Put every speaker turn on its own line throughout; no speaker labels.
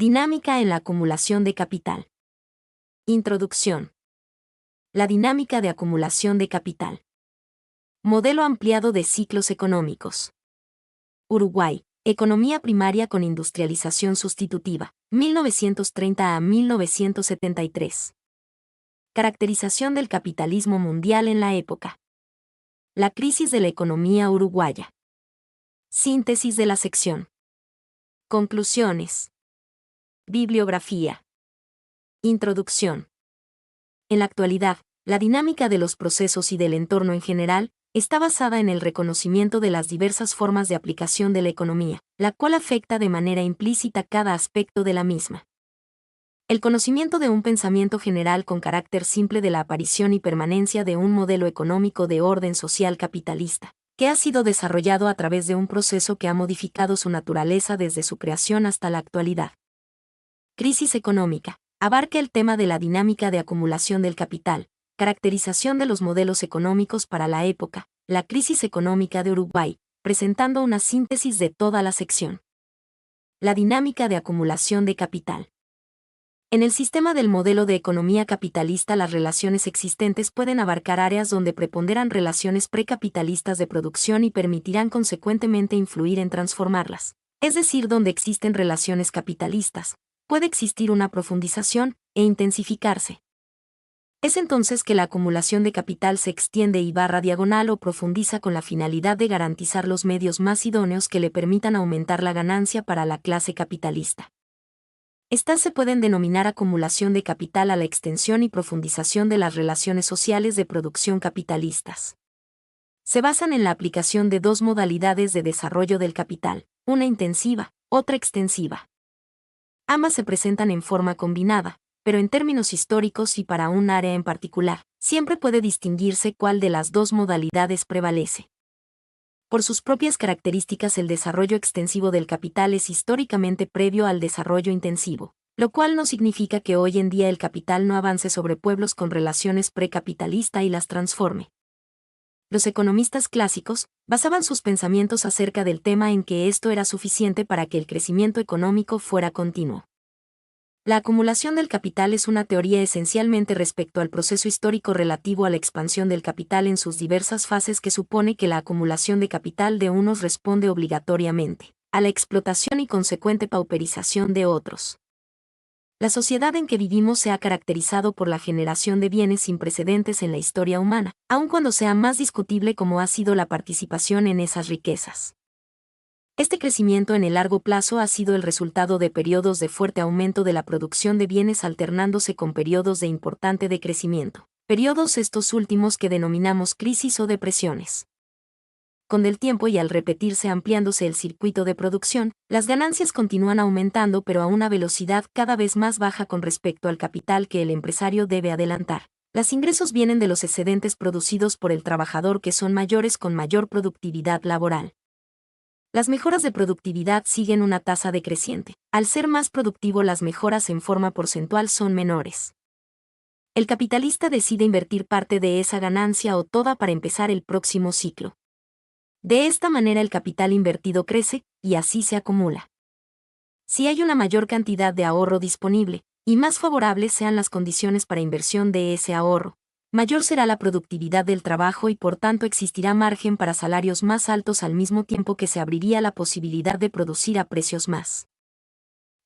Dinámica en la acumulación de capital. Introducción. La dinámica de acumulación de capital. Modelo ampliado de ciclos económicos. Uruguay, economía primaria con industrialización sustitutiva, 1930 a 1973. Caracterización del capitalismo mundial en la época. La crisis de la economía uruguaya. Síntesis de la sección. Conclusiones. Bibliografía. Introducción. En la actualidad, la dinámica de los procesos y del entorno en general está basada en el reconocimiento de las diversas formas de aplicación de la economía, la cual afecta de manera implícita cada aspecto de la misma. El conocimiento de un pensamiento general con carácter simple de la aparición y permanencia de un modelo económico de orden social capitalista, que ha sido desarrollado a través de un proceso que ha modificado su naturaleza desde su creación hasta la actualidad. Crisis económica. Abarca el tema de la dinámica de acumulación del capital, caracterización de los modelos económicos para la época, la crisis económica de Uruguay, presentando una síntesis de toda la sección. La dinámica de acumulación de capital. En el sistema del modelo de economía capitalista, las relaciones existentes pueden abarcar áreas donde preponderan relaciones precapitalistas de producción y permitirán consecuentemente influir en transformarlas, es decir, donde existen relaciones capitalistas, puede existir una profundización e intensificarse. Es entonces que la acumulación de capital se extiende y barra diagonal o profundiza con la finalidad de garantizar los medios más idóneos que le permitan aumentar la ganancia para la clase capitalista. Estas se pueden denominar acumulación de capital a la extensión y profundización de las relaciones sociales de producción capitalistas. Se basan en la aplicación de dos modalidades de desarrollo del capital, una intensiva, otra extensiva. Ambas se presentan en forma combinada, pero en términos históricos y para un área en particular, siempre puede distinguirse cuál de las dos modalidades prevalece. Por sus propias características, el desarrollo extensivo del capital es históricamente previo al desarrollo intensivo, lo cual no significa que hoy en día el capital no avance sobre pueblos con relaciones precapitalista y las transforme. Los economistas clásicos basaban sus pensamientos acerca del tema en que esto era suficiente para que el crecimiento económico fuera continuo. La acumulación del capital es una teoría esencialmente respecto al proceso histórico relativo a la expansión del capital en sus diversas fases, que supone que la acumulación de capital de unos responde obligatoriamente a la explotación y consecuente pauperización de otros. La sociedad en que vivimos se ha caracterizado por la generación de bienes sin precedentes en la historia humana, aun cuando sea más discutible cómo ha sido la participación en esas riquezas. Este crecimiento en el largo plazo ha sido el resultado de periodos de fuerte aumento de la producción de bienes alternándose con periodos de importante decrecimiento, periodos estos últimos que denominamos crisis o depresiones. Con el tiempo y al repetirse ampliándose el circuito de producción, las ganancias continúan aumentando, pero a una velocidad cada vez más baja con respecto al capital que el empresario debe adelantar. Los ingresos vienen de los excedentes producidos por el trabajador, que son mayores con mayor productividad laboral. Las mejoras de productividad siguen una tasa decreciente. Al ser más productivo, las mejoras en forma porcentual son menores. El capitalista decide invertir parte de esa ganancia o toda para empezar el próximo ciclo. De esta manera el capital invertido crece, y así se acumula. Si hay una mayor cantidad de ahorro disponible, y más favorables sean las condiciones para inversión de ese ahorro, mayor será la productividad del trabajo y por tanto existirá margen para salarios más altos, al mismo tiempo que se abriría la posibilidad de producir a precios más.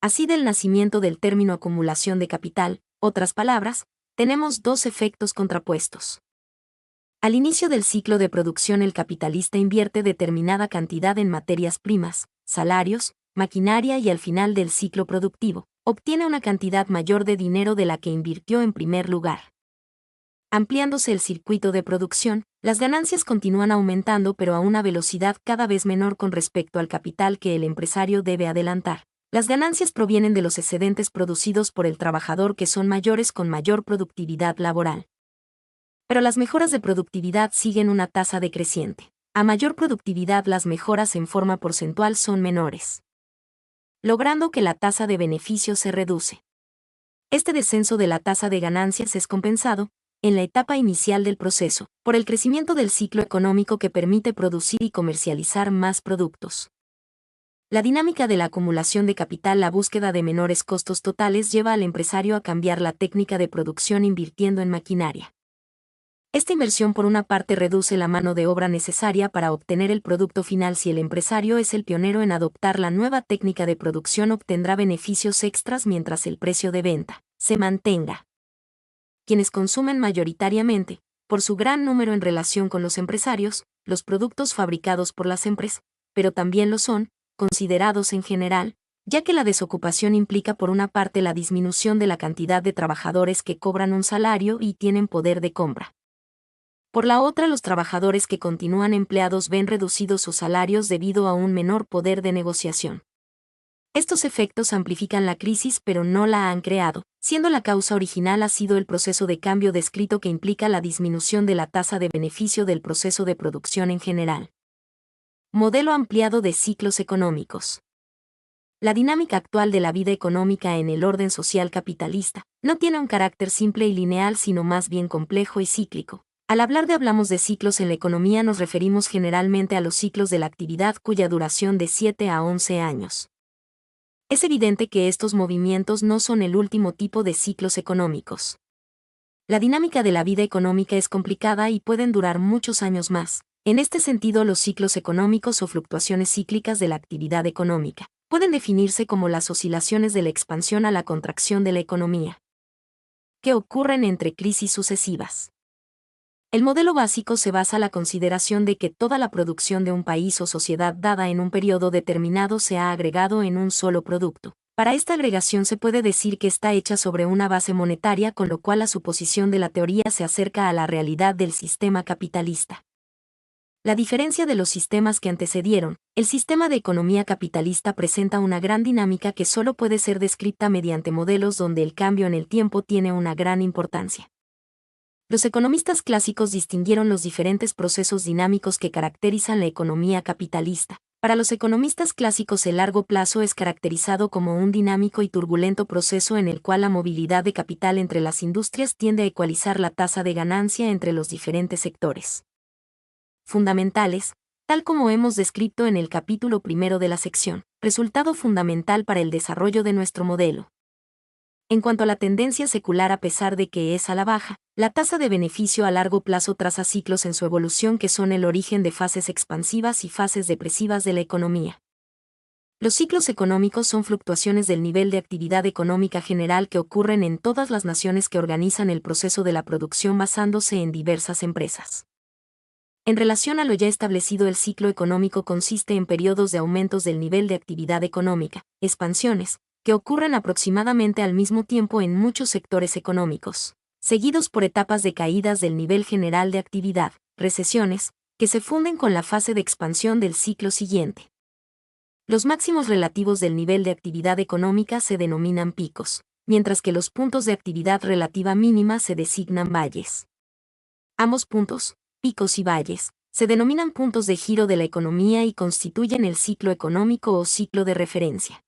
Así, del nacimiento del término acumulación de capital, otras palabras, tenemos dos efectos contrapuestos. Al inicio del ciclo de producción, el capitalista invierte determinada cantidad en materias primas, salarios, maquinaria, y al final del ciclo productivo, obtiene una cantidad mayor de dinero de la que invirtió en primer lugar. Ampliándose el circuito de producción, las ganancias continúan aumentando, pero a una velocidad cada vez menor con respecto al capital que el empresario debe adelantar. Las ganancias provienen de los excedentes producidos por el trabajador, que son mayores con mayor productividad laboral. Pero las mejoras de productividad siguen una tasa decreciente. A mayor productividad, las mejoras en forma porcentual son menores, logrando que la tasa de beneficio se reduce. Este descenso de la tasa de ganancias es compensado, en la etapa inicial del proceso, por el crecimiento del ciclo económico, que permite producir y comercializar más productos. La dinámica de la acumulación de capital, la búsqueda de menores costos totales, lleva al empresario a cambiar la técnica de producción invirtiendo en maquinaria. Esta inversión por una parte reduce la mano de obra necesaria para obtener el producto final. Si el empresario es el pionero en adoptar la nueva técnica de producción, obtendrá beneficios extras mientras el precio de venta se mantenga. Quienes consumen mayoritariamente, por su gran número en relación con los empresarios, los productos fabricados por las empresas, pero también lo son, considerados en general, ya que la desocupación implica por una parte la disminución de la cantidad de trabajadores que cobran un salario y tienen poder de compra. Por la otra, los trabajadores que continúan empleados ven reducidos sus salarios debido a un menor poder de negociación. Estos efectos amplifican la crisis pero no la han creado, siendo la causa original ha sido el proceso de cambio descrito que implica la disminución de la tasa de beneficio del proceso de producción en general. Modelo ampliado de ciclos económicos. La dinámica actual de la vida económica en el orden social capitalista no tiene un carácter simple y lineal, sino más bien complejo y cíclico. Al hablar hablamos de ciclos en la economía, nos referimos generalmente a los ciclos de la actividad cuya duración de 7 a 11 años. Es evidente que estos movimientos no son el último tipo de ciclos económicos. La dinámica de la vida económica es complicada y pueden durar muchos años más. En este sentido, los ciclos económicos o fluctuaciones cíclicas de la actividad económica pueden definirse como las oscilaciones de la expansión a la contracción de la economía, que ocurren entre crisis sucesivas. El modelo básico se basa en la consideración de que toda la producción de un país o sociedad dada en un periodo determinado se ha agregado en un solo producto. Para esta agregación se puede decir que está hecha sobre una base monetaria, con lo cual la suposición de la teoría se acerca a la realidad del sistema capitalista. La diferencia de los sistemas que antecedieron, el sistema de economía capitalista presenta una gran dinámica que solo puede ser descrita mediante modelos donde el cambio en el tiempo tiene una gran importancia. Los economistas clásicos distinguieron los diferentes procesos dinámicos que caracterizan la economía capitalista. Para los economistas clásicos, el largo plazo es caracterizado como un dinámico y turbulento proceso en el cual la movilidad de capital entre las industrias tiende a ecualizar la tasa de ganancia entre los diferentes sectores fundamentales, tal como hemos descrito en el capítulo primero de la sección, resultado fundamental para el desarrollo de nuestro modelo. En cuanto a la tendencia secular, a pesar de que es a la baja, la tasa de beneficio a largo plazo traza ciclos en su evolución que son el origen de fases expansivas y fases depresivas de la economía. Los ciclos económicos son fluctuaciones del nivel de actividad económica general que ocurren en todas las naciones que organizan el proceso de la producción basándose en diversas empresas. En relación a lo ya establecido, el ciclo económico consiste en periodos de aumentos del nivel de actividad económica, expansiones, que ocurren aproximadamente al mismo tiempo en muchos sectores económicos, seguidos por etapas de caídas del nivel general de actividad, recesiones, que se funden con la fase de expansión del ciclo siguiente. Los máximos relativos del nivel de actividad económica se denominan picos, mientras que los puntos de actividad relativa mínima se designan valles. Ambos puntos, picos y valles, se denominan puntos de giro de la economía y constituyen el ciclo económico o ciclo de referencia.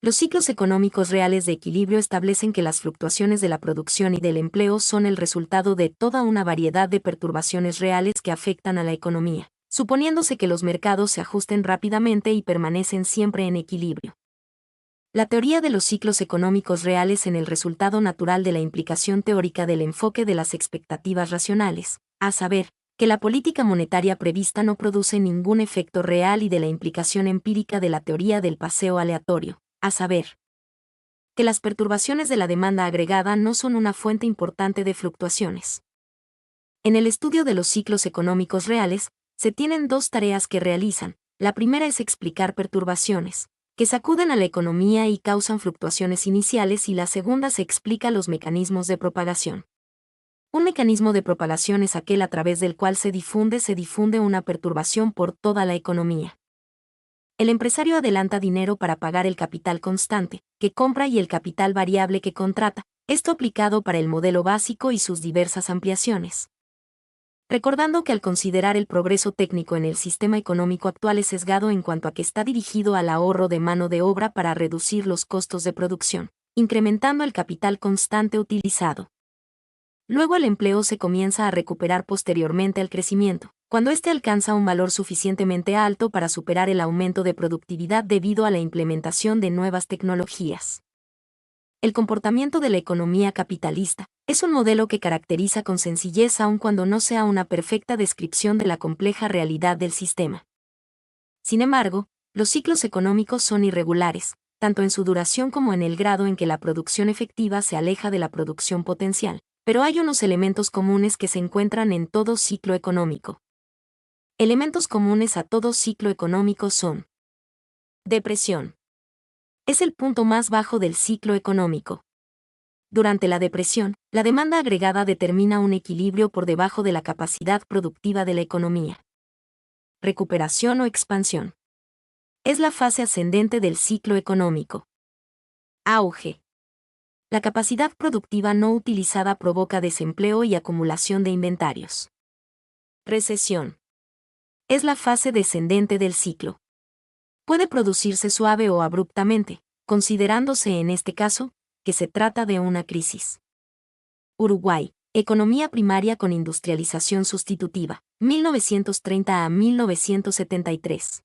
Los ciclos económicos reales de equilibrio establecen que las fluctuaciones de la producción y del empleo son el resultado de toda una variedad de perturbaciones reales que afectan a la economía, suponiéndose que los mercados se ajusten rápidamente y permanecen siempre en equilibrio. La teoría de los ciclos económicos reales en el resultado natural de la implicación teórica del enfoque de las expectativas racionales, a saber, que la política monetaria prevista no produce ningún efecto real, y de la implicación empírica de la teoría del paseo aleatorio, a saber, que las perturbaciones de la demanda agregada no son una fuente importante de fluctuaciones. En el estudio de los ciclos económicos reales, se tienen dos tareas que realizan. La primera es explicar perturbaciones que sacuden a la economía y causan fluctuaciones iniciales, y la segunda se explica los mecanismos de propagación. Un mecanismo de propagación es aquel a través del cual se difunde una perturbación por toda la economía. El empresario adelanta dinero para pagar el capital constante que compra y el capital variable que contrata, esto aplicado para el modelo básico y sus diversas ampliaciones. Recordando que al considerar el progreso técnico en el sistema económico actual es sesgado en cuanto a que está dirigido al ahorro de mano de obra para reducir los costos de producción, incrementando el capital constante utilizado. Luego el empleo se comienza a recuperar posteriormente al crecimiento, cuando éste alcanza un valor suficientemente alto para superar el aumento de productividad debido a la implementación de nuevas tecnologías. El comportamiento de la economía capitalista es un modelo que caracteriza con sencillez aun cuando no sea una perfecta descripción de la compleja realidad del sistema. Sin embargo, los ciclos económicos son irregulares, tanto en su duración como en el grado en que la producción efectiva se aleja de la producción potencial, pero hay unos elementos comunes que se encuentran en todo ciclo económico. Elementos comunes a todo ciclo económico son: depresión. Es el punto más bajo del ciclo económico. Durante la depresión, la demanda agregada determina un equilibrio por debajo de la capacidad productiva de la economía. Recuperación o expansión. Es la fase ascendente del ciclo económico. Auge. La capacidad productiva no utilizada provoca desempleo y acumulación de inventarios. Recesión. Es la fase descendente del ciclo. Puede producirse suave o abruptamente, considerándose en este caso que se trata de una crisis. Uruguay, economía primaria con industrialización sustitutiva, 1930 a 1973.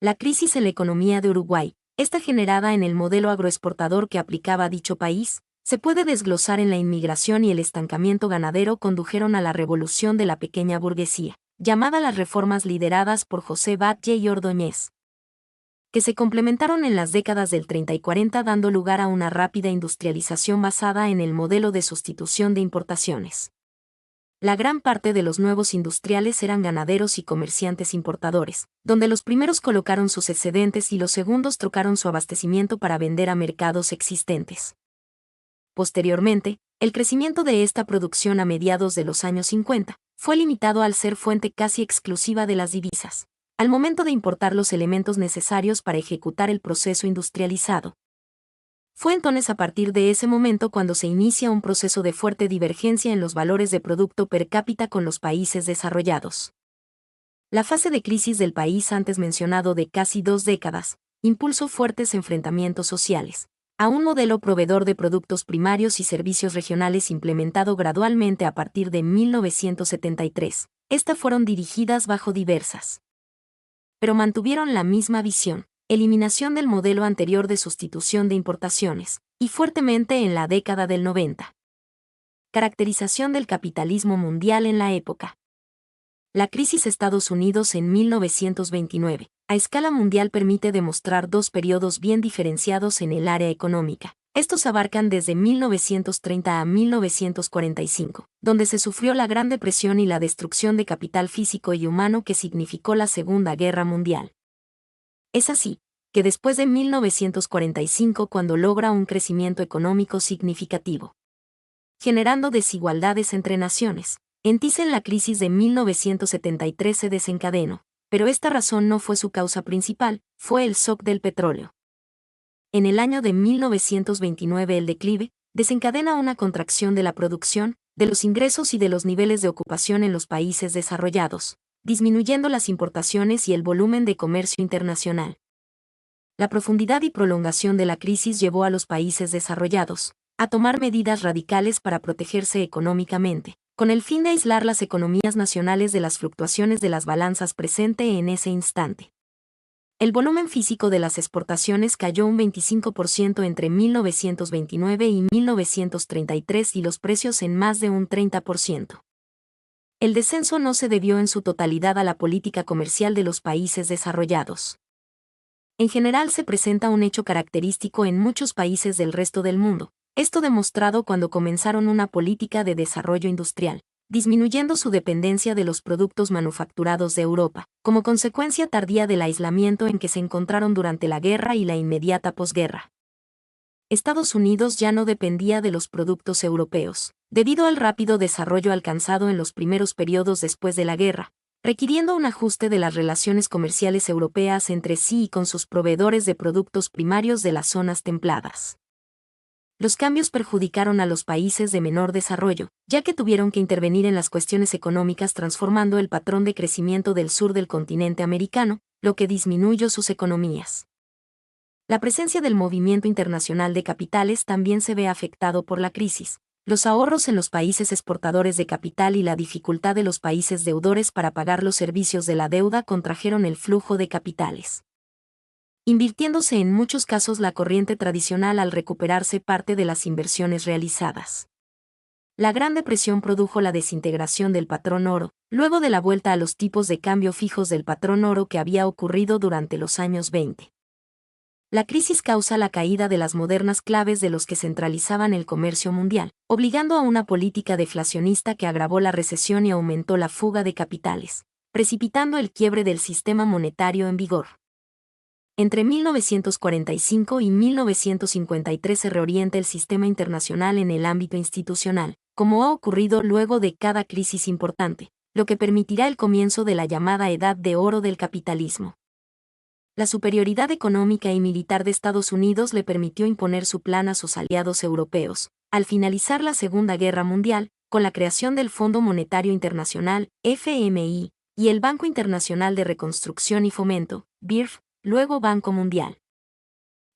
La crisis en la economía de Uruguay, esta generada en el modelo agroexportador que aplicaba dicho país, se puede desglosar en la inmigración y el estancamiento ganadero condujeron a la revolución de la pequeña burguesía, llamada las reformas lideradas por José Batlle y Ordóñez, que se complementaron en las décadas del 30 y 40 dando lugar a una rápida industrialización basada en el modelo de sustitución de importaciones. La gran parte de los nuevos industriales eran ganaderos y comerciantes importadores, donde los primeros colocaron sus excedentes y los segundos trocaron su abastecimiento para vender a mercados existentes. Posteriormente, el crecimiento de esta producción a mediados de los años 50 fue limitado al ser fuente casi exclusiva de las divisas, al momento de importar los elementos necesarios para ejecutar el proceso industrializado. Fue entonces a partir de ese momento cuando se inicia un proceso de fuerte divergencia en los valores de producto per cápita con los países desarrollados. La fase de crisis del país antes mencionado de casi 2 décadas impulsó fuertes enfrentamientos sociales, a un modelo proveedor de productos primarios y servicios regionales implementado gradualmente a partir de 1973. Estas fueron dirigidas bajo diversas, pero mantuvieron la misma visión: eliminación del modelo anterior de sustitución de importaciones, y fuertemente en la década del 90. Caracterización del capitalismo mundial en la época. La crisis Estados Unidos en 1929, a escala mundial, permite demostrar dos periodos bien diferenciados en el área económica. Estos abarcan desde 1930 a 1945, donde se sufrió la Gran Depresión y la destrucción de capital físico y humano que significó la Segunda Guerra Mundial. Es así que después de 1945 cuando logra un crecimiento económico significativo, generando desigualdades entre naciones, en Thyssen la crisis de 1973 se desencadenó, pero esta razón no fue su causa principal, fue el shock del petróleo. En el año de 1929 el declive desencadena una contracción de la producción, de los ingresos y de los niveles de ocupación en los países desarrollados, disminuyendo las importaciones y el volumen de comercio internacional. La profundidad y prolongación de la crisis llevó a los países desarrollados a tomar medidas radicales para protegerse económicamente, con el fin de aislar las economías nacionales de las fluctuaciones de las balanzas presente en ese instante. El volumen físico de las exportaciones cayó un 25% entre 1929 y 1933 y los precios en más de un 30%. El descenso no se debió en su totalidad a la política comercial de los países desarrollados. En general se presenta un hecho característico en muchos países del resto del mundo, esto demostrado cuando comenzaron una política de desarrollo industrial, disminuyendo su dependencia de los productos manufacturados de Europa, como consecuencia tardía del aislamiento en que se encontraron durante la guerra y la inmediata posguerra. Estados Unidos ya no dependía de los productos europeos, debido al rápido desarrollo alcanzado en los primeros periodos después de la guerra, requiriendo un ajuste de las relaciones comerciales europeas entre sí y con sus proveedores de productos primarios de las zonas templadas. Los cambios perjudicaron a los países de menor desarrollo, ya que tuvieron que intervenir en las cuestiones económicas transformando el patrón de crecimiento del sur del continente americano, lo que disminuyó sus economías. La presencia del movimiento internacional de capitales también se ve afectado por la crisis, Los ahorros en los países exportadores de capital y la dificultad de los países deudores para pagar los servicios de la deuda contrajeron el flujo de capitales, invirtiéndose en muchos casos la corriente tradicional al recuperarse parte de las inversiones realizadas. La Gran Depresión produjo la desintegración del patrón oro, luego de la vuelta a los tipos de cambio fijos del patrón oro que había ocurrido durante los años 20. La crisis causa la caída de las modernas claves de los que centralizaban el comercio mundial, obligando a una política deflacionista que agravó la recesión y aumentó la fuga de capitales, precipitando el quiebre del sistema monetario en vigor. Entre 1945 y 1953 se reorienta el sistema internacional en el ámbito institucional, como ha ocurrido luego de cada crisis importante, lo que permitirá el comienzo de la llamada Edad de Oro del capitalismo. La superioridad económica y militar de Estados Unidos le permitió imponer su plan a sus aliados europeos, al finalizar la Segunda Guerra Mundial, con la creación del Fondo Monetario Internacional, FMI, y el Banco Internacional de Reconstrucción y Fomento, BIRF, luego Banco Mundial.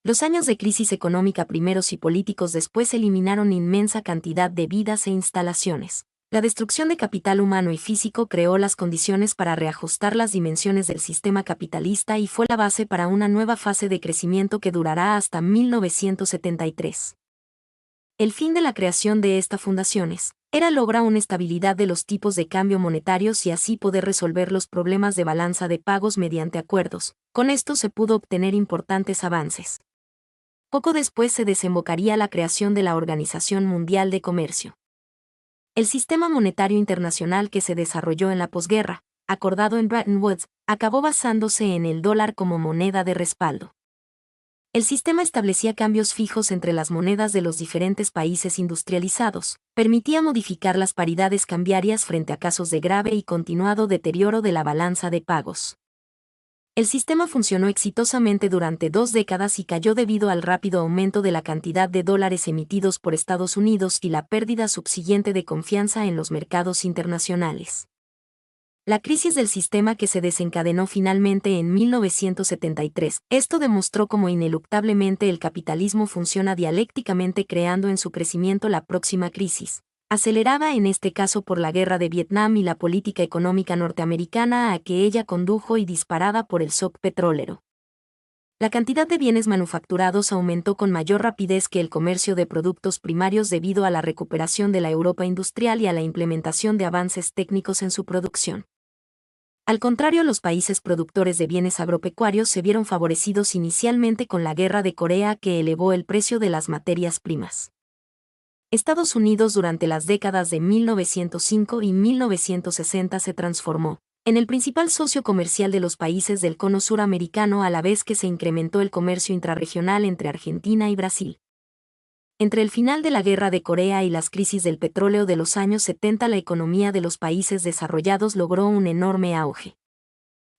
Los años de crisis económica primeros y políticos después eliminaron inmensa cantidad de vidas e instalaciones. La destrucción de capital humano y físico creó las condiciones para reajustar las dimensiones del sistema capitalista y fue la base para una nueva fase de crecimiento que durará hasta 1973. El fin de la creación de estas fundaciones era lograr una estabilidad de los tipos de cambio monetarios y así poder resolver los problemas de balanza de pagos mediante acuerdos. Con esto se pudo obtener importantes avances. Poco después se desembocaría la creación de la Organización Mundial de Comercio. El sistema monetario internacional que se desarrolló en la posguerra, acordado en Bretton Woods, acabó basándose en el dólar como moneda de respaldo. El sistema establecía cambios fijos entre las monedas de los diferentes países industrializados, permitía modificar las paridades cambiarias frente a casos de grave y continuado deterioro de la balanza de pagos. El sistema funcionó exitosamente durante 2 décadas y cayó debido al rápido aumento de la cantidad de dólares emitidos por Estados Unidos y la pérdida subsiguiente de confianza en los mercados internacionales. La crisis del sistema que se desencadenó finalmente en 1973, esto demostró cómo ineluctablemente el capitalismo funciona dialécticamente creando en su crecimiento la próxima crisis, acelerada en este caso por la guerra de Vietnam y la política económica norteamericana a que ella condujo y disparada por el shock petrolero. La cantidad de bienes manufacturados aumentó con mayor rapidez que el comercio de productos primarios debido a la recuperación de la Europa industrial y a la implementación de avances técnicos en su producción. Al contrario, los países productores de bienes agropecuarios se vieron favorecidos inicialmente con la guerra de Corea que elevó el precio de las materias primas. Estados Unidos durante las décadas de 1905 y 1960 se transformó en el principal socio comercial de los países del cono suramericano a la vez que se incrementó el comercio intrarregional entre Argentina y Brasil. Entre el final de la Guerra de Corea y las crisis del petróleo de los años 70, la economía de los países desarrollados logró un enorme auge.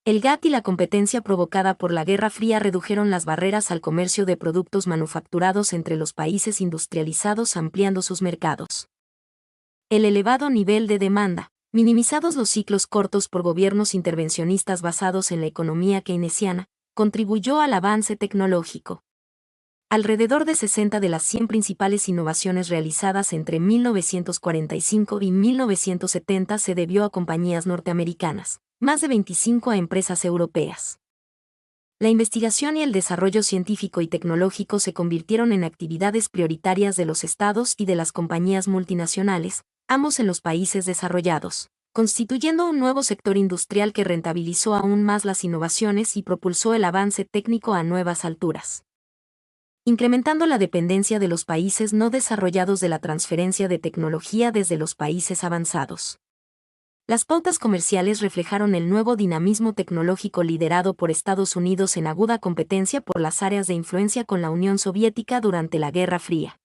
El GATT y la competencia provocada por la Guerra Fría redujeron las barreras al comercio de productos manufacturados entre los países industrializados ampliando sus mercados. El elevado nivel de demanda, minimizados los ciclos cortos por gobiernos intervencionistas basados en la economía keynesiana, contribuyó al avance tecnológico. Alrededor de 60 de las 100 principales innovaciones realizadas entre 1945 y 1970 se debió a compañías norteamericanas, más de 25 a empresas europeas. La investigación y el desarrollo científico y tecnológico se convirtieron en actividades prioritarias de los estados y de las compañías multinacionales, ambos en los países desarrollados, constituyendo un nuevo sector industrial que rentabilizó aún más las innovaciones y propulsó el avance técnico a nuevas alturas, incrementando la dependencia de los países no desarrollados de la transferencia de tecnología desde los países avanzados. Las pautas comerciales reflejaron el nuevo dinamismo tecnológico liderado por Estados Unidos en aguda competencia por las áreas de influencia con la Unión Soviética durante la Guerra Fría.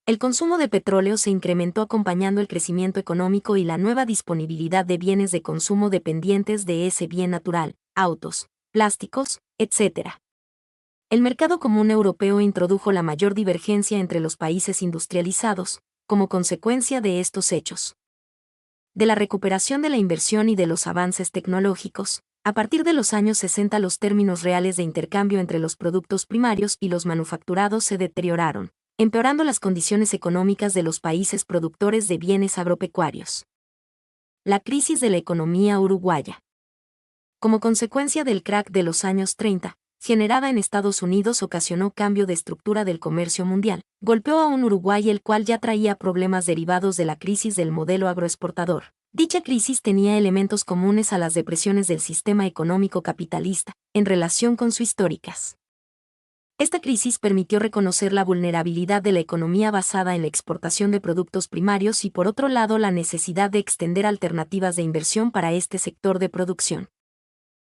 El consumo de petróleo se incrementó acompañando el crecimiento económico y la nueva disponibilidad de bienes de consumo dependientes de ese bien natural, autos, plásticos, etc. El mercado común europeo introdujo la mayor divergencia entre los países industrializados, como consecuencia de estos hechos. De la recuperación de la inversión y de los avances tecnológicos, a partir de los años 60 los términos reales de intercambio entre los productos primarios y los manufacturados se deterioraron, empeorando las condiciones económicas de los países productores de bienes agropecuarios. La crisis de la economía uruguaya. Como consecuencia del crack de los años 30, generada en Estados Unidos, ocasionó cambio de estructura del comercio mundial, golpeó a un Uruguay el cual ya traía problemas derivados de la crisis del modelo agroexportador. Dicha crisis tenía elementos comunes a las depresiones del sistema económico capitalista, en relación con sus históricas. Esta crisis permitió reconocer la vulnerabilidad de la economía basada en la exportación de productos primarios y por otro lado la necesidad de extender alternativas de inversión para este sector de producción.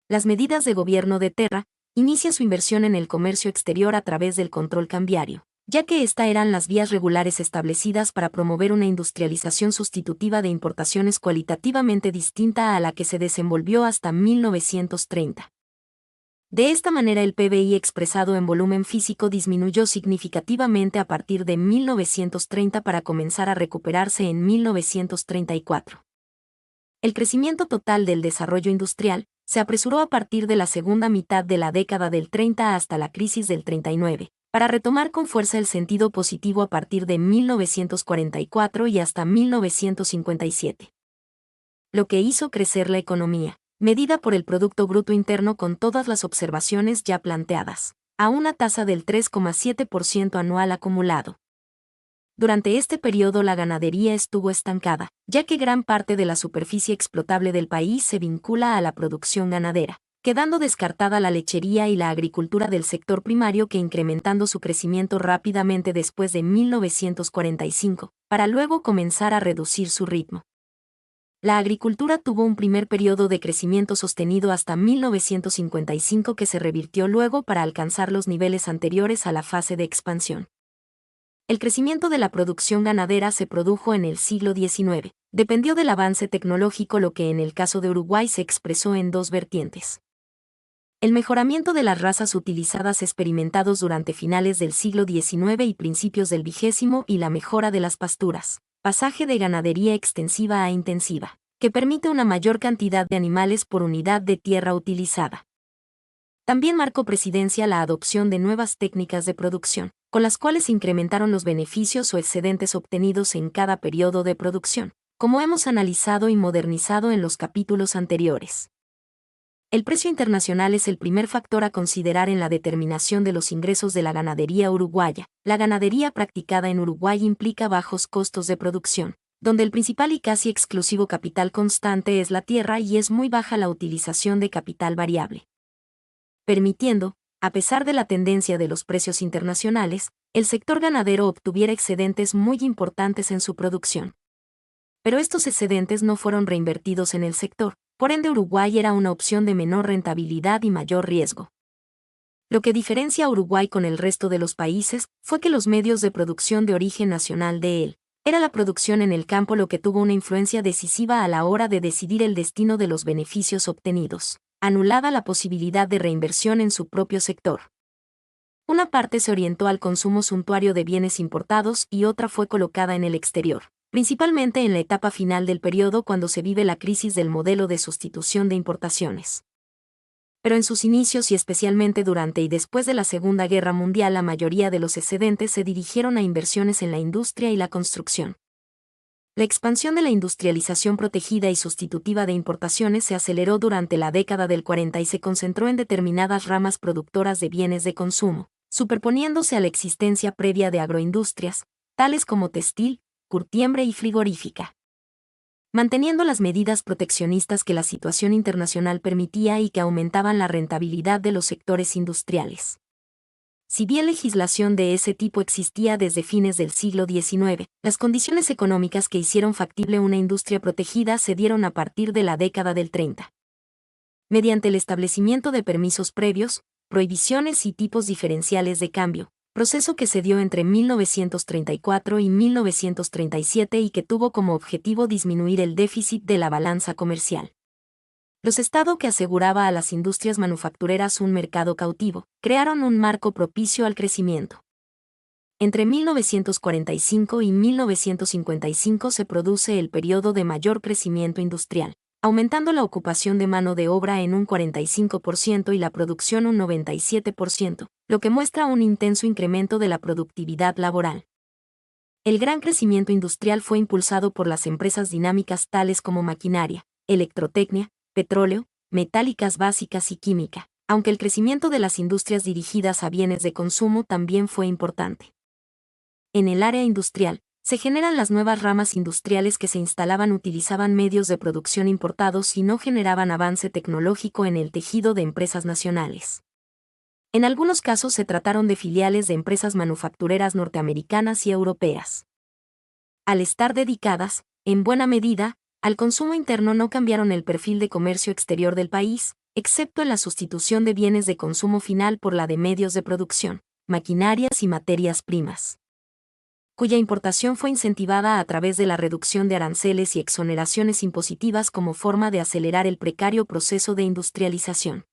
Las medidas de gobierno de Terra inicia su inversión en el comercio exterior a través del control cambiario, ya que esta eran las vías regulares establecidas para promover una industrialización sustitutiva de importaciones cualitativamente distinta a la que se desenvolvió hasta 1930. De esta manera el PBI expresado en volumen físico disminuyó significativamente a partir de 1930 para comenzar a recuperarse en 1934. El crecimiento total del desarrollo industrial se apresuró a partir de la segunda mitad de la década del 30 hasta la crisis del 39, para retomar con fuerza el sentido positivo a partir de 1944 y hasta 1957. Lo que hizo crecer la economía, medida por el Producto Bruto Interno con todas las observaciones ya planteadas, a una tasa del 3,7% anual acumulado. Durante este periodo la ganadería estuvo estancada, ya que gran parte de la superficie explotable del país se vincula a la producción ganadera, quedando descartada la lechería y la agricultura del sector primario que incrementando su crecimiento rápidamente después de 1945, para luego comenzar a reducir su ritmo. La agricultura tuvo un primer periodo de crecimiento sostenido hasta 1955 que se revirtió luego para alcanzar los niveles anteriores a la fase de expansión. El crecimiento de la producción ganadera se produjo en el siglo XIX, dependió del avance tecnológico, lo que en el caso de Uruguay se expresó en dos vertientes. El mejoramiento de las razas utilizadas experimentados durante finales del siglo XIX y principios del XX y la mejora de las pasturas, pasaje de ganadería extensiva a intensiva, que permite una mayor cantidad de animales por unidad de tierra utilizada. También marcó presidencia la adopción de nuevas técnicas de producción, con las cuales se incrementaron los beneficios o excedentes obtenidos en cada periodo de producción, como hemos analizado y modernizado en los capítulos anteriores. El precio internacional es el primer factor a considerar en la determinación de los ingresos de la ganadería uruguaya. La ganadería practicada en Uruguay implica bajos costos de producción, donde el principal y casi exclusivo capital constante es la tierra y es muy baja la utilización de capital variable, permitiendo, a pesar de la tendencia de los precios internacionales, el sector ganadero obtuviera excedentes muy importantes en su producción. Pero estos excedentes no fueron reinvertidos en el sector, por ende Uruguay era una opción de menor rentabilidad y mayor riesgo. Lo que diferencia a Uruguay con el resto de los países fue que los medios de producción de origen nacional de él era la producción en el campo, lo que tuvo una influencia decisiva a la hora de decidir el destino de los beneficios obtenidos, anulada la posibilidad de reinversión en su propio sector. Una parte se orientó al consumo suntuario de bienes importados y otra fue colocada en el exterior, principalmente en la etapa final del periodo cuando se vive la crisis del modelo de sustitución de importaciones. Pero en sus inicios y especialmente durante y después de la Segunda Guerra Mundial la mayoría de los excedentes se dirigieron a inversiones en la industria y la construcción. La expansión de la industrialización protegida y sustitutiva de importaciones se aceleró durante la década del 40 y se concentró en determinadas ramas productoras de bienes de consumo, superponiéndose a la existencia previa de agroindustrias, tales como textil, curtiembre y frigorífica, manteniendo las medidas proteccionistas que la situación internacional permitía y que aumentaban la rentabilidad de los sectores industriales. Si bien legislación de ese tipo existía desde fines del siglo XIX, las condiciones económicas que hicieron factible una industria protegida se dieron a partir de la década del 30. Mediante el establecimiento de permisos previos, prohibiciones y tipos diferenciales de cambio, proceso que se dio entre 1934 y 1937 y que tuvo como objetivo disminuir el déficit de la balanza comercial. Los Estados, que aseguraba a las industrias manufactureras un mercado cautivo, crearon un marco propicio al crecimiento. Entre 1945 y 1955 se produce el periodo de mayor crecimiento industrial, aumentando la ocupación de mano de obra en un 45% y la producción un 97%, lo que muestra un intenso incremento de la productividad laboral. El gran crecimiento industrial fue impulsado por las empresas dinámicas tales como maquinaria, electrotecnia, petróleo, metálicas básicas y química, aunque el crecimiento de las industrias dirigidas a bienes de consumo también fue importante. En el área industrial, se generan las nuevas ramas industriales que se instalaban utilizaban medios de producción importados y no generaban avance tecnológico en el tejido de empresas nacionales. En algunos casos se trataron de filiales de empresas manufactureras norteamericanas y europeas. Al estar dedicadas, en buena medida, al consumo interno no cambiaron el perfil de comercio exterior del país, excepto en la sustitución de bienes de consumo final por la de medios de producción, maquinarias y materias primas, cuya importación fue incentivada a través de la reducción de aranceles y exoneraciones impositivas como forma de acelerar el precario proceso de industrialización.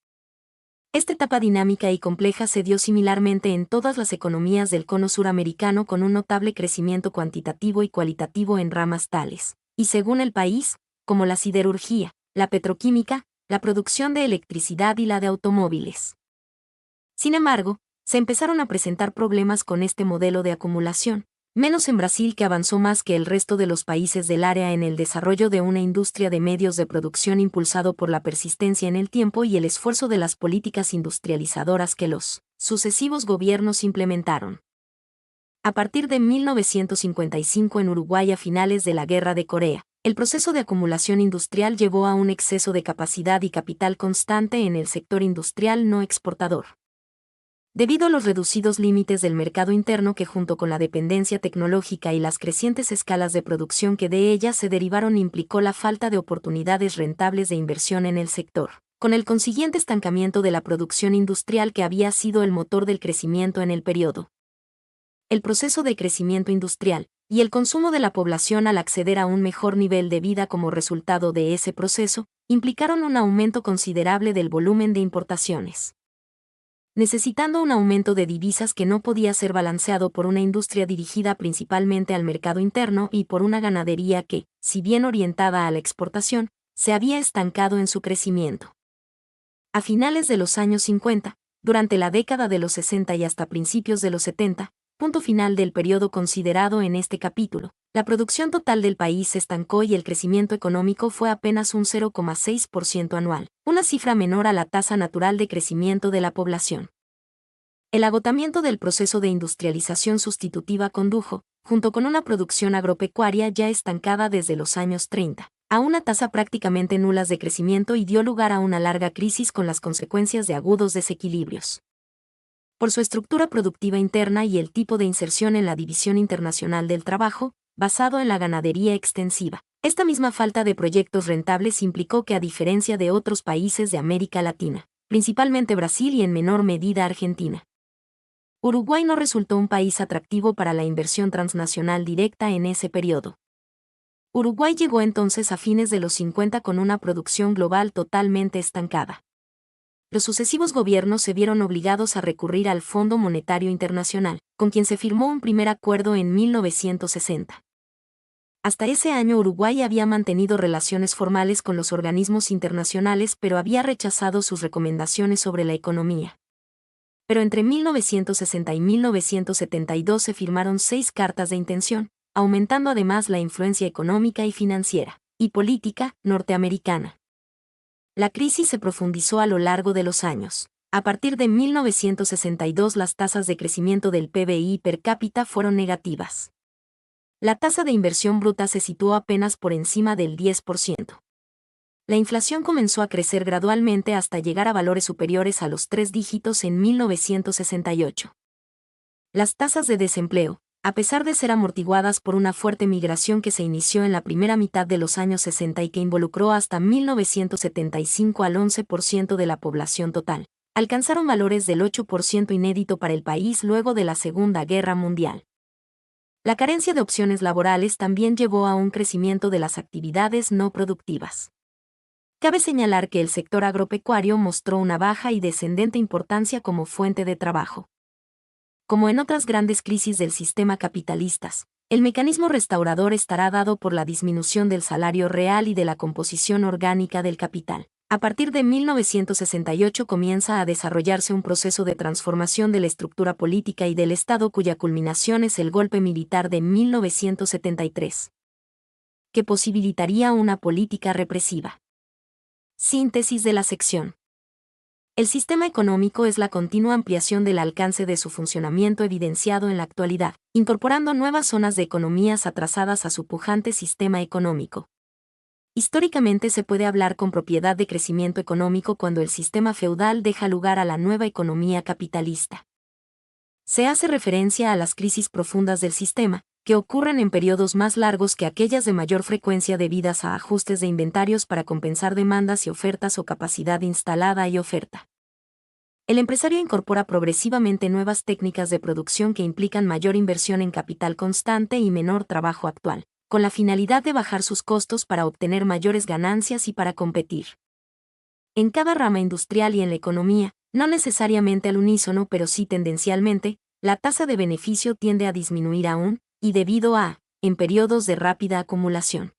Esta etapa dinámica y compleja se dio similarmente en todas las economías del cono suramericano con un notable crecimiento cuantitativo y cualitativo en ramas tales, y según el país, como la siderurgia, la petroquímica, la producción de electricidad y la de automóviles. Sin embargo, se empezaron a presentar problemas con este modelo de acumulación, menos en Brasil, que avanzó más que el resto de los países del área en el desarrollo de una industria de medios de producción impulsado por la persistencia en el tiempo y el esfuerzo de las políticas industrializadoras que los sucesivos gobiernos implementaron. A partir de 1955 en Uruguay, a finales de la Guerra de Corea, el proceso de acumulación industrial llevó a un exceso de capacidad y capital constante en el sector industrial no exportador. Debido a los reducidos límites del mercado interno que junto con la dependencia tecnológica y las crecientes escalas de producción que de ella se derivaron implicó la falta de oportunidades rentables de inversión en el sector, con el consiguiente estancamiento de la producción industrial que había sido el motor del crecimiento en el periodo. El proceso de crecimiento industrial, y el consumo de la población al acceder a un mejor nivel de vida como resultado de ese proceso, implicaron un aumento considerable del volumen de importaciones, necesitando un aumento de divisas que no podía ser balanceado por una industria dirigida principalmente al mercado interno y por una ganadería que, si bien orientada a la exportación, se había estancado en su crecimiento. A finales de los años 50, durante la década de los 60 y hasta principios de los 70, punto final del periodo considerado en este capítulo, la producción total del país se estancó y el crecimiento económico fue apenas un 0,6% anual, una cifra menor a la tasa natural de crecimiento de la población. El agotamiento del proceso de industrialización sustitutiva condujo, junto con una producción agropecuaria ya estancada desde los años 30, a una tasa prácticamente nula de crecimiento y dio lugar a una larga crisis con las consecuencias de agudos desequilibrios. Por su estructura productiva interna y el tipo de inserción en la división internacional del trabajo, basado en la ganadería extensiva, esta misma falta de proyectos rentables implicó que, a diferencia de otros países de América Latina, principalmente Brasil y en menor medida Argentina, Uruguay no resultó un país atractivo para la inversión transnacional directa en ese periodo. Uruguay llegó entonces a fines de los 50 con una producción global totalmente estancada. Los sucesivos gobiernos se vieron obligados a recurrir al Fondo Monetario Internacional, con quien se firmó un primer acuerdo en 1960. Hasta ese año Uruguay había mantenido relaciones formales con los organismos internacionales, pero había rechazado sus recomendaciones sobre la economía. Pero entre 1960 y 1972 se firmaron 6 cartas de intención, aumentando además la influencia económica y financiera, y política, norteamericana. La crisis se profundizó a lo largo de los años. A partir de 1962 las tasas de crecimiento del PBI per cápita fueron negativas. La tasa de inversión bruta se situó apenas por encima del 10%. La inflación comenzó a crecer gradualmente hasta llegar a valores superiores a los 3 dígitos en 1968. Las tasas de desempleo, a pesar de ser amortiguadas por una fuerte migración que se inició en la primera mitad de los años 60 y que involucró hasta 1975 al 11% de la población total, alcanzaron valores del 8% inédito para el país luego de la Segunda Guerra Mundial. La carencia de opciones laborales también llevó a un crecimiento de las actividades no productivas. Cabe señalar que el sector agropecuario mostró una baja y descendente importancia como fuente de trabajo. Como en otras grandes crisis del sistema capitalistas, El mecanismo restaurador estará dado por la disminución del salario real y de la composición orgánica del capital. A partir de 1968 comienza a desarrollarse un proceso de transformación de la estructura política y del Estado cuya culminación es el golpe militar de 1973, que posibilitaría una política represiva. Síntesis de la sección. El sistema económico es la continua ampliación del alcance de su funcionamiento evidenciado en la actualidad, incorporando nuevas zonas de economías atrasadas a su pujante sistema económico. Históricamente se puede hablar con propiedad de crecimiento económico cuando el sistema feudal deja lugar a la nueva economía capitalista. Se hace referencia a las crisis profundas del sistema, que ocurren en periodos más largos que aquellas de mayor frecuencia debidas a ajustes de inventarios para compensar demandas y ofertas o capacidad instalada y oferta. El empresario incorpora progresivamente nuevas técnicas de producción que implican mayor inversión en capital constante y menor trabajo actual, con la finalidad de bajar sus costos para obtener mayores ganancias y para competir. En cada rama industrial y en la economía, no necesariamente al unísono pero sí tendencialmente, la tasa de beneficio tiende a disminuir aún, y debido a, en periodos de rápida acumulación.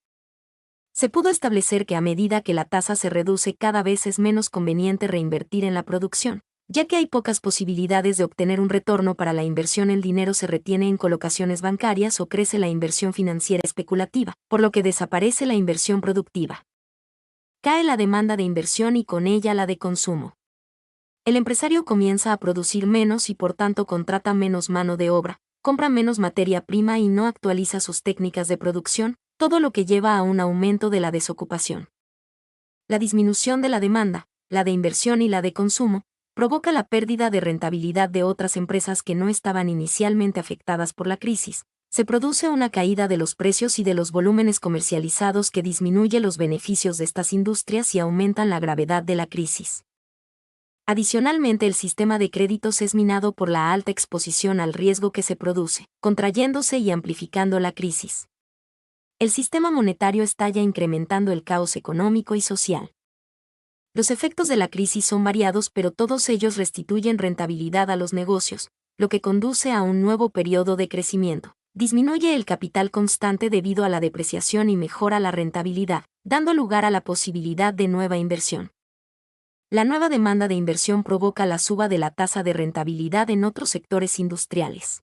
Se pudo establecer que a medida que la tasa se reduce cada vez es menos conveniente reinvertir en la producción, ya que hay pocas posibilidades de obtener un retorno para la inversión. El dinero se retiene en colocaciones bancarias o crece la inversión financiera especulativa, por lo que desaparece la inversión productiva. Cae la demanda de inversión y con ella la de consumo. El empresario comienza a producir menos y por tanto contrata menos mano de obra, compra menos materia prima y no actualiza sus técnicas de producción, todo lo que lleva a un aumento de la desocupación. La disminución de la demanda, la de inversión y la de consumo, provoca la pérdida de rentabilidad de otras empresas que no estaban inicialmente afectadas por la crisis. Se produce una caída de los precios y de los volúmenes comercializados que disminuye los beneficios de estas industrias y aumentan la gravedad de la crisis. Adicionalmente, el sistema de créditos es minado por la alta exposición al riesgo que se produce, contrayéndose y amplificando la crisis. El sistema monetario estalla incrementando el caos económico y social. Los efectos de la crisis son variados, pero todos ellos restituyen rentabilidad a los negocios, lo que conduce a un nuevo periodo de crecimiento. Disminuye el capital constante debido a la depreciación y mejora la rentabilidad, dando lugar a la posibilidad de nueva inversión. La nueva demanda de inversión provoca la suba de la tasa de rentabilidad en otros sectores industriales.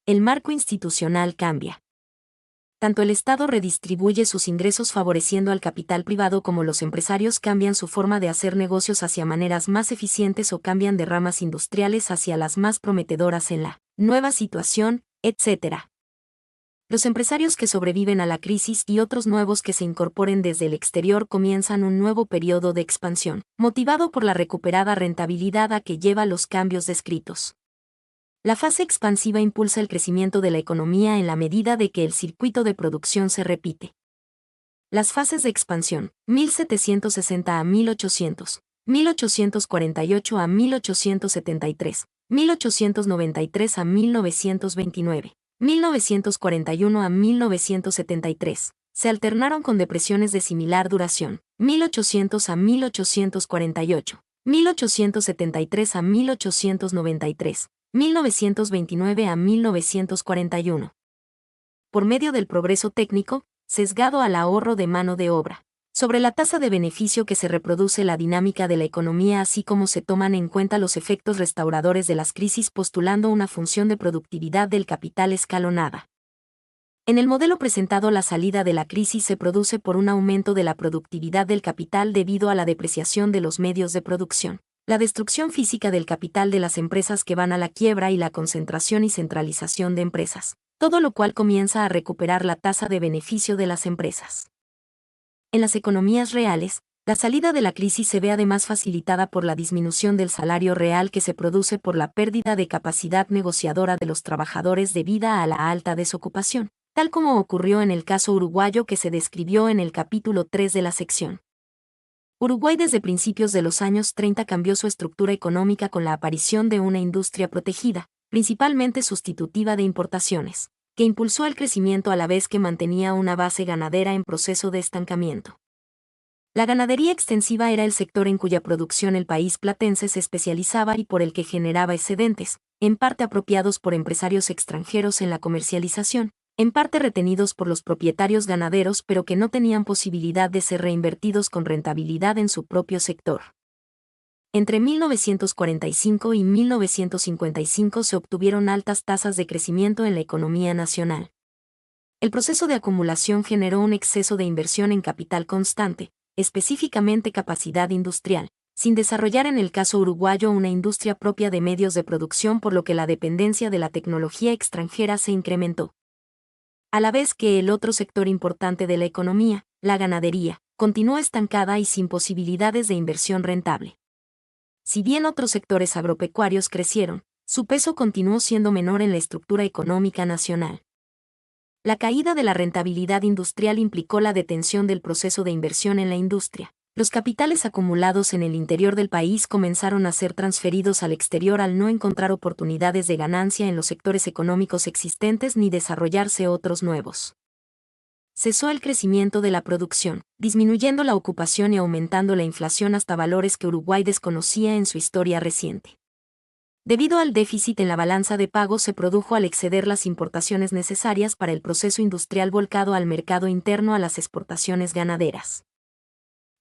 El marco institucional cambia. Tanto el Estado redistribuye sus ingresos favoreciendo al capital privado como los empresarios cambian su forma de hacer negocios hacia maneras más eficientes o cambian de ramas industriales hacia las más prometedoras en la nueva situación, etc. Los empresarios que sobreviven a la crisis y otros nuevos que se incorporen desde el exterior comienzan un nuevo periodo de expansión, motivado por la recuperada rentabilidad a que lleva los cambios descritos. La fase expansiva impulsa el crecimiento de la economía en la medida de que el circuito de producción se repite. Las fases de expansión, 1760 a 1800, 1848 a 1873, 1893 a 1929, 1941 a 1973, se alternaron con depresiones de similar duración, 1800 a 1848, 1873 a 1893, 1929 a 1941. Por medio del progreso técnico, sesgado al ahorro de mano de obra, sobre la tasa de beneficio que se reproduce la dinámica de la economía así como se toman en cuenta los efectos restauradores de las crisis postulando una función de productividad del capital escalonada. En el modelo presentado, la salida de la crisis se produce por un aumento de la productividad del capital debido a la depreciación de los medios de producción, la destrucción física del capital de las empresas que van a la quiebra y la concentración y centralización de empresas, todo lo cual comienza a recuperar la tasa de beneficio de las empresas. En las economías reales, la salida de la crisis se ve además facilitada por la disminución del salario real que se produce por la pérdida de capacidad negociadora de los trabajadores debida a la alta desocupación, tal como ocurrió en el caso uruguayo que se describió en el capítulo 3 de la sección. Uruguay desde principios de los años 30 cambió su estructura económica con la aparición de una industria protegida, principalmente sustitutiva de importaciones, que impulsó el crecimiento a la vez que mantenía una base ganadera en proceso de estancamiento. La ganadería extensiva era el sector en cuya producción el país platense se especializaba y por el que generaba excedentes, en parte apropiados por empresarios extranjeros en la comercialización, en parte retenidos por los propietarios ganaderos pero que no tenían posibilidad de ser reinvertidos con rentabilidad en su propio sector. Entre 1945 y 1955 se obtuvieron altas tasas de crecimiento en la economía nacional. El proceso de acumulación generó un exceso de inversión en capital constante, específicamente capacidad industrial, sin desarrollar en el caso uruguayo una industria propia de medios de producción, por lo que la dependencia de la tecnología extranjera se incrementó. A la vez que el otro sector importante de la economía, la ganadería, continuó estancada y sin posibilidades de inversión rentable. Si bien otros sectores agropecuarios crecieron, su peso continuó siendo menor en la estructura económica nacional. La caída de la rentabilidad industrial implicó la detención del proceso de inversión en la industria. Los capitales acumulados en el interior del país comenzaron a ser transferidos al exterior al no encontrar oportunidades de ganancia en los sectores económicos existentes ni desarrollarse otros nuevos. Cesó el crecimiento de la producción, disminuyendo la ocupación y aumentando la inflación hasta valores que Uruguay desconocía en su historia reciente. Debido al déficit en la balanza de pagos se produjo al exceder las importaciones necesarias para el proceso industrial volcado al mercado interno a las exportaciones ganaderas.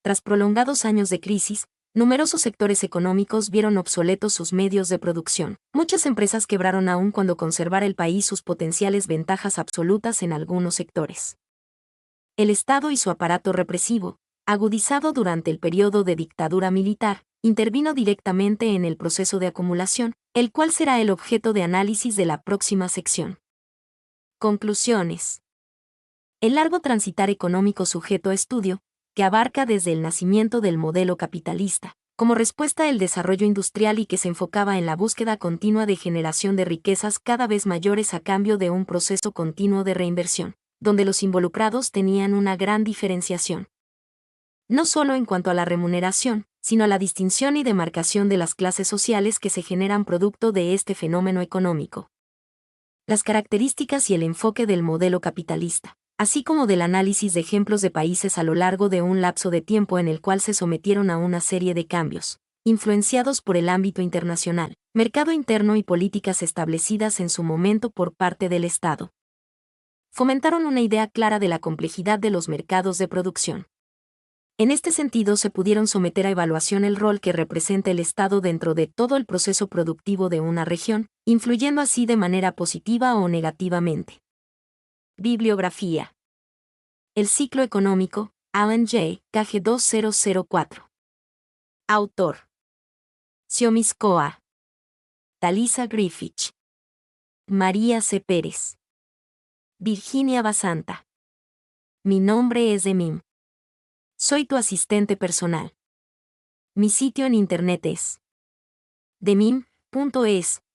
Tras prolongados años de crisis, numerosos sectores económicos vieron obsoletos sus medios de producción. Muchas empresas quebraron aún cuando conservara el país sus potenciales ventajas absolutas en algunos sectores. El Estado y su aparato represivo, agudizado durante el periodo de dictadura militar, intervino directamente en el proceso de acumulación, el cual será el objeto de análisis de la próxima sección. Conclusiones. El largo transitar económico sujeto a estudio, que abarca desde el nacimiento del modelo capitalista, como respuesta al desarrollo industrial y que se enfocaba en la búsqueda continua de generación de riquezas cada vez mayores a cambio de un proceso continuo de reinversión, donde los involucrados tenían una gran diferenciación. No solo en cuanto a la remuneración, sino a la distinción y demarcación de las clases sociales que se generan producto de este fenómeno económico. Las características y el enfoque del modelo capitalista, así como del análisis de ejemplos de países a lo largo de un lapso de tiempo en el cual se sometieron a una serie de cambios, influenciados por el ámbito internacional, mercado interno y políticas establecidas en su momento por parte del Estado. Fomentaron una idea clara de la complejidad de los mercados de producción. En este sentido se pudieron someter a evaluación el rol que representa el Estado dentro de todo el proceso productivo de una región, influyendo así de manera positiva o negativamente. Bibliografía. El ciclo económico, Alan J. KG 2004. Autor. Siomiscoa. Talisa Griffith. María C. Pérez. Virginia Basanta. Mi nombre es Demim. Soy tu asistente personal. Mi sitio en internet es demim.es.tl.